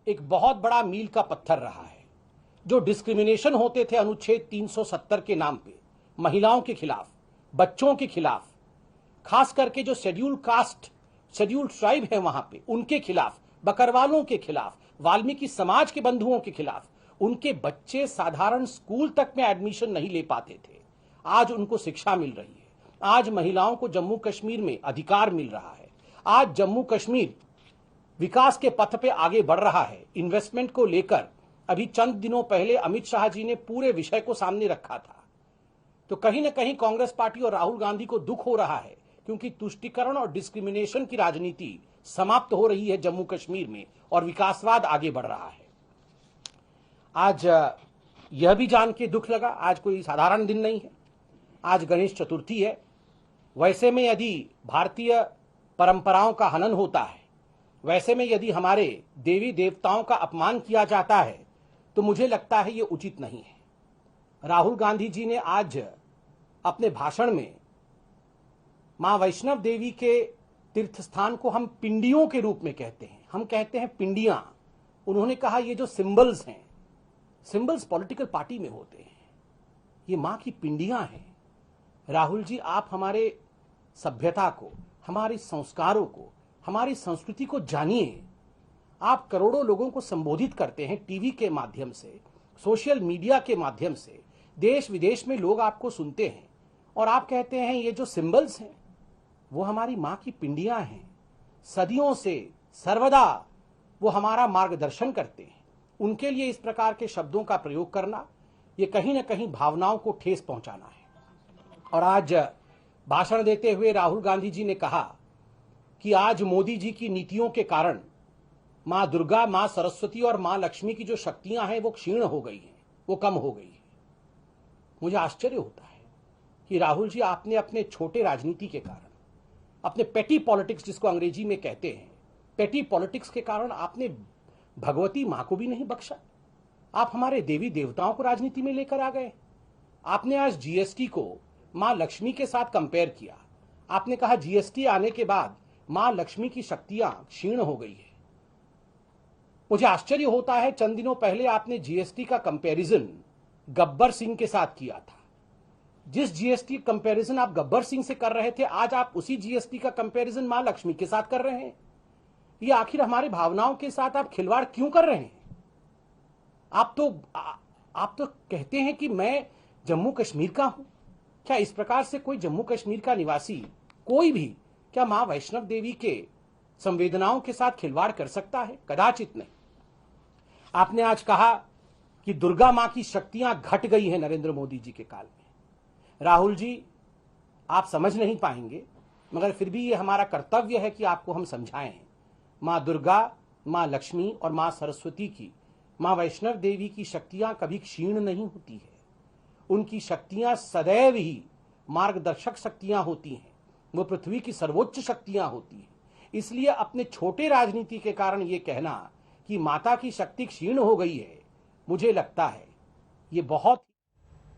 एक बहुत बड़ा मील का पत्थर रहा है। जो डिस्क्रिमिनेशन होते थे अनुच्छेद 370 के नाम पे महिलाओं के खिलाफ, बच्चों के खिलाफ, खास करके जो शेड्यूल कास्ट, शेड्यूल ट्राइब है वहां पे, उनके खिलाफ, बकरवालों के खिलाफ, वाल्मीकि समाज के बंधुओं के खिलाफ, उनके बच्चे साधारण स्कूल तक में एडमिशन नहीं ले पाते थे। आज उनको शिक्षा मिल रही है। आज महिलाओं को जम्मू कश्मीर में अधिकार मिल रहा है। आज जम्मू कश्मीर विकास के पथ पे आगे बढ़ रहा है। इन्वेस्टमेंट को लेकर अभी चंद दिनों पहले अमित शाह जी ने पूरे विषय को सामने रखा था। तो कहीं ना कहीं कांग्रेस पार्टी और राहुल गांधी को दुख हो रहा है, क्योंकि तुष्टीकरण और डिस्क्रिमिनेशन की राजनीति समाप्त हो रही है जम्मू कश्मीर में और विकासवाद आगे बढ़ रहा है। आज यह भी जान के दुख लगा, आज कोई साधारण दिन नहीं है, आज गणेश चतुर्थी है। वैसे में यदि भारतीय परंपराओं का हनन होता है, वैसे में यदि हमारे देवी देवताओं का अपमान किया जाता है, तो मुझे लगता है ये उचित नहीं है। राहुल गांधी जी ने आज अपने भाषण में मां वैष्णव देवी के तीर्थ स्थान को हम पिंडियों के रूप में कहते हैं, हम कहते हैं पिंडियां। उन्होंने कहा ये जो सिंबल्स हैं, सिंबल्स पॉलिटिकल पार्टी में होते हैं, ये मां की पिंडियां हैं। राहुल जी, आप हमारे सभ्यता को, हमारे संस्कारों को, हमारी संस्कृति को जानिए। आप करोड़ों लोगों को संबोधित करते हैं टीवी के माध्यम से, सोशल मीडिया के माध्यम से, देश विदेश में लोग आपको सुनते हैं और आप कहते हैं ये जो सिंबल्स हैं वो हमारी मां की पिंडियां हैं। सदियों से सर्वदा वो हमारा मार्गदर्शन करते हैं। उनके लिए इस प्रकार के शब्दों का प्रयोग करना, ये कहीं ना कहीं भावनाओं को ठेस पहुंचाना है। और आज भाषण देते हुए राहुल गांधी जी ने कहा कि आज मोदी जी की नीतियों के कारण मां दुर्गा, मां सरस्वती और मां लक्ष्मी की जो शक्तियां हैं वो क्षीण हो गई हैं, वो कम हो गई है। मुझे आश्चर्य होता है कि राहुल जी, आपने अपने छोटे राजनीति के कारण, अपने पेटी पॉलिटिक्स जिसको अंग्रेजी में कहते हैं, पेटी पॉलिटिक्स के कारण आपने भगवती मां को भी नहीं बख्शा। आप हमारे देवी देवताओं को राजनीति में लेकर आ गए। आपने आज जीएसटी को मां लक्ष्मी के साथ कंपेयर किया। आपने कहा जीएसटी आने के बाद मां लक्ष्मी की शक्तियां क्षीण हो गई है। मुझे आश्चर्य होता है, चंद दिनों पहले आपने जीएसटी का कंपैरिजन गब्बर सिंह के साथ किया था। जिस जीएसटी कंपैरिजन आप गब्बर सिंह से कर रहे थे, आज आप उसी जीएसटी का कंपैरिजन मां लक्ष्मी के साथ कर रहे हैं। ये आखिर हमारी भावनाओं के साथ आप खिलवाड़ क्यों कर रहे हैं? आप तो कहते हैं कि मैं जम्मू कश्मीर का हूं। क्या इस प्रकार से कोई जम्मू कश्मीर का निवासी, कोई भी, क्या मां वैष्णव देवी के संवेदनाओं के साथ खिलवाड़ कर सकता है? कदाचित नहीं। आपने आज कहा कि दुर्गा मां की शक्तियां घट गई हैं नरेंद्र मोदी जी के काल में। राहुल जी, आप समझ नहीं पाएंगे, मगर फिर भी ये हमारा कर्तव्य है कि आपको हम समझाएं। मां दुर्गा, मां लक्ष्मी और मां सरस्वती की, मां वैष्णव देवी की शक्तियां कभी क्षीण नहीं होती है। उनकी शक्तियां सदैव ही मार्गदर्शक शक्तियां होती हैं। वो पृथ्वी की सर्वोच्च शक्तियां होती हैं। इसलिए अपने छोटे राजनीति के कारण ये कहना कि माता की शक्ति क्षीण हो गई है, मुझे लगता है ये बहुत